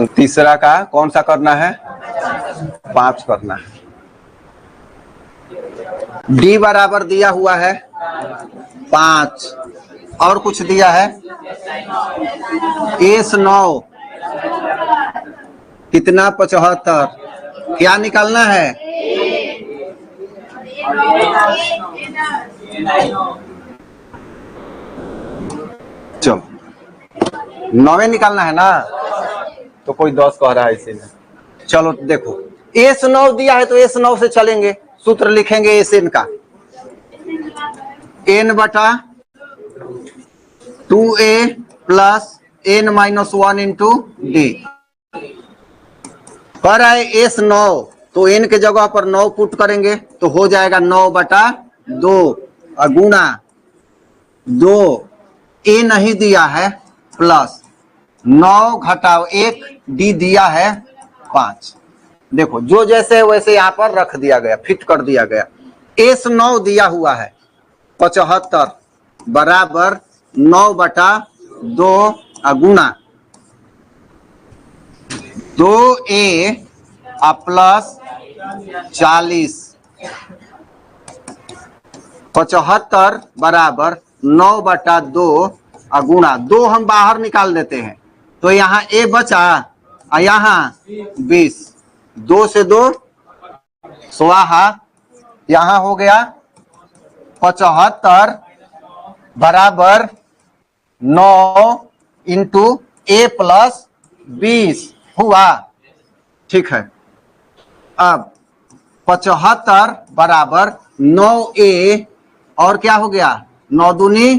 तीसरा का कौन सा करना है? 5 करना है। डी बराबर दिया हुआ है 5 और कुछ दिया है एस 9 कितना 75। क्या निकालना है? चलो 9 निकालना है ना, तो कोई 10 कह रहा है इसी में। चलो देखो एस 9 दिया है तो एस 9 से चलेंगे, सूत्र लिखेंगे एस एन का n बटा 2a plus n minus 1 into D. पर है एस 9 तो n के जगह पर 9 पुट करेंगे तो हो जाएगा 9 बटा 2 गुणा 2 ए नहीं दिया है प्लस 9 घटाओ 1 डी दिया है 5। देखो जो जैसे वैसे यहाँ पर रख दिया गया, फिट कर दिया गया। एस 9 दिया हुआ है 75 बराबर 9 बटा 2 गुणा 2a प्लस 40 75 बराबर 9 बटा 2 गुणा 2 हम बाहर निकाल देते हैं तो यहाँ a बचा और यहाँ 20, 2 से 2 स्वाहा। यहाँ हो गया 75 बराबर 9 इंटू a प्लस 20 हुआ। ठीक है, अब 75 बराबर 9a और क्या हो गया 9 दूनी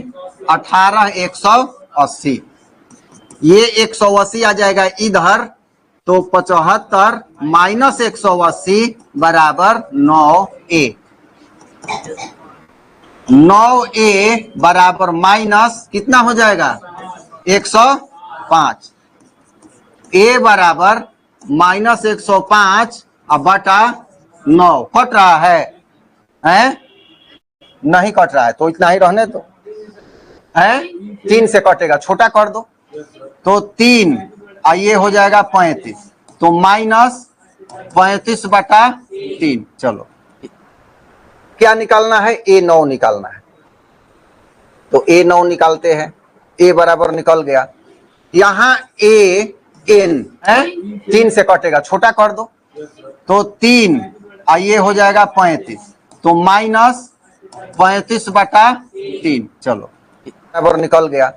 18 180, ये 180 आ जाएगा इधर तो 75 माइनस 180 बराबर 9a। 9a बराबर माइनस कितना हो जाएगा 105, a बराबर माइनस 105 अब बटा 9 कट रहा है नहीं कट रहा है तो इतना ही रहने दो है, 3 से कटेगा छोटा कर दो तो 3 ये हो जाएगा 35 तो माइनस 35 बटा 3। चलो क्या निकालना है a 9 निकालना है तो a 9 निकालते हैं। a बराबर निकल गया, यहाँ a n है 3 से कटेगा छोटा कर दो तो 3 ये हो जाएगा 35 तो माइनस 35 बटा 3। चलो बराबर निकल गया,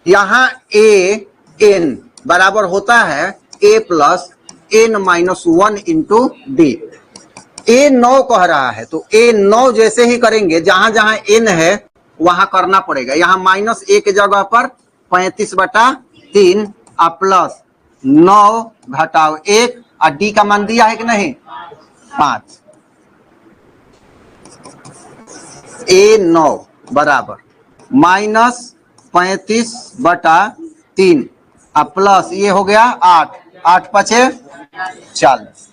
यहाँ a n बराबर होता है a plus n minus 1 into D. a 9 कह रहा है तो a 9 जैसे ही करेंगे जहां जहां n है वहां करना पड़ेगा। यहाँ माइनस a के जगह पर 35 बटा 3 प्लस 9 घटाओ 1 और डी का मान दिया है कि नहीं 5। a 9 बराबर माइनस 35 बटा 3 प्लस ये हो गया 8, 8 पचे 40।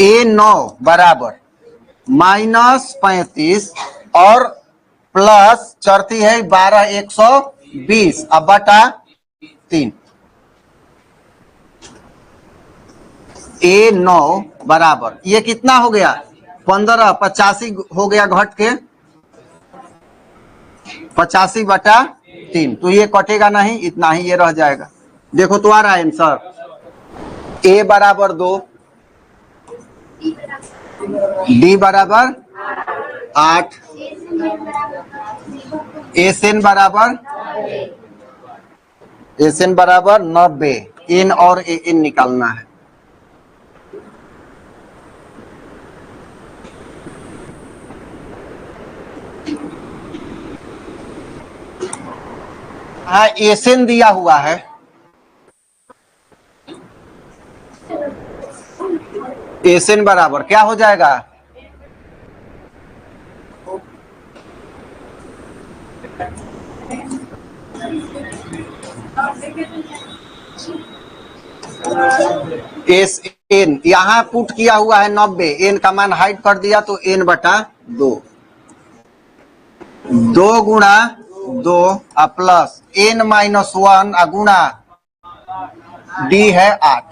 a 9 बराबर माइनस 35 और प्लस चढ़ती है 12 120 अब बटा 3। a 9 बराबर ये कितना हो गया 15 85 हो गया घट के 85 बटा 3 तो ये कटेगा नहीं, इतना ही ये रह जाएगा। देखो तो आ रहा है आंसर a बराबर 2 d बराबर 8 एसएन बराबर 90 n और an निकालना है। हाँ एसएन दिया हुआ है एसएन बराबर क्या हो जाएगा एस एन यहाँ पुट किया हुआ है 90, एन का मान हाइड कर दिया तो एन बटा 2 गुणा 2 प्लस एन माइनस 1 गुणा डी है 8।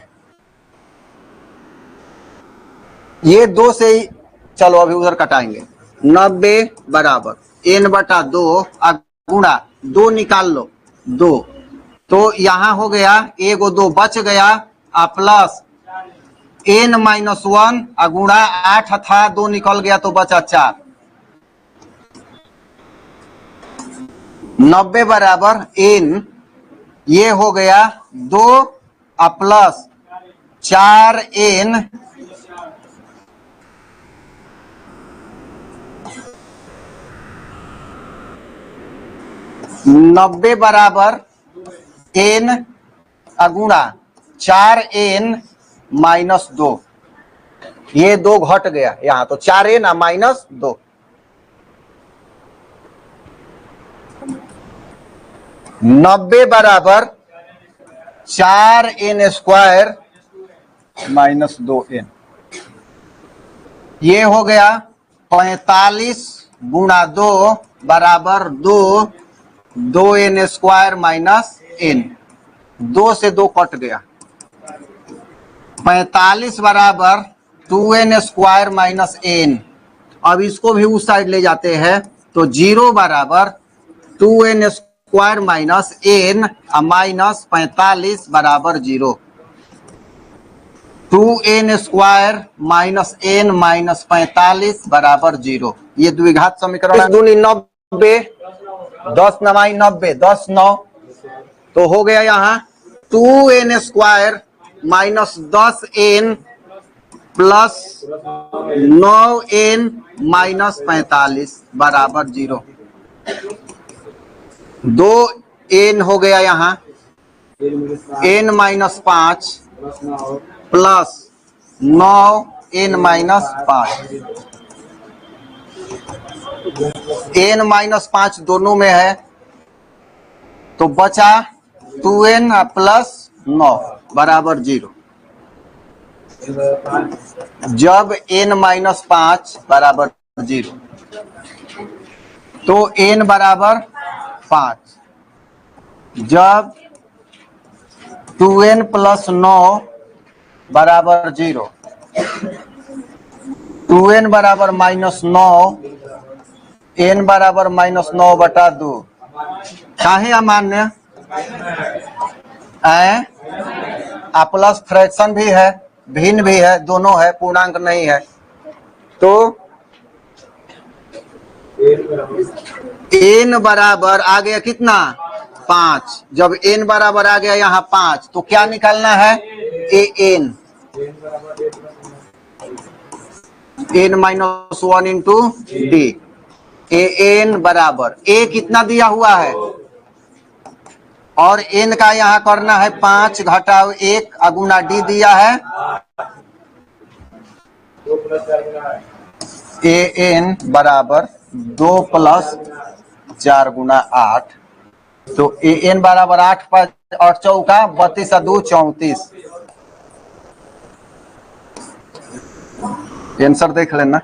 ये 2 से ही चलो अभी उधर कटाएंगे। 90 बराबर n बटा 2 गुणा 2 निकाल लो 2, तो यहां हो गया एगो 2 बच गया प्लस n माइनस 1 गुणा 8 था 2 निकल गया तो बचा 4। 90 बराबर n ये हो गया 2 प्लस 4n नब्बे बराबर n गुणा 4n माइनस 2, ये 2 घट गया यहाँ तो 4n माइनस 2। 90 बराबर 4n स्क्वायर माइनस 2n, ये हो गया 45 गुणा 2 बराबर 2 2n स्क्वायर माइनस n, 2 से 2 कट गया। 45 बराबर 2n स्क्वायर माइनस n, अब इसको भी उस साइड ले जाते हैं तो 0 बराबर 2n square minus n minus 45 बराबर 0। 2n square minus n minus 45 बराबर 0। ये द्विघात समीकरण। 2 90, 10 9 90, 10 9 तो हो गया यहाँ 2n square minus 10n plus 9n minus 45 बराबर 0। 2n हो गया यहाँ n minus 5 plus 9n minus 5, n minus 5 दोनों में है तो बचा 2n प्लस 9 बराबर 0। जब n माइनस 5 बराबर 0 तो n बराबर 5, जब 2n प्लस 9 बराबर 0, 2n बराबर माइनस 9, n बराबर माइनस 9 बटा 2, काहे अमान्य प्लस फ्रैक्शन भी है भिन्न भी है दोनों है, पूर्णांक नहीं है तो n बराबर आ गया कितना 5। जब n बराबर आ गया यहाँ 5 तो क्या निकालना है an, n minus 1 into D. an बराबर a कितना दिया हुआ है और n का यहाँ करना है 5 घटाव 1 गुना d दिया है। an बराबर 2 प्लस 4 गुना 8, तो an बराबर 8 पर 8 चौका 32 2 34। आंसर देख लेना।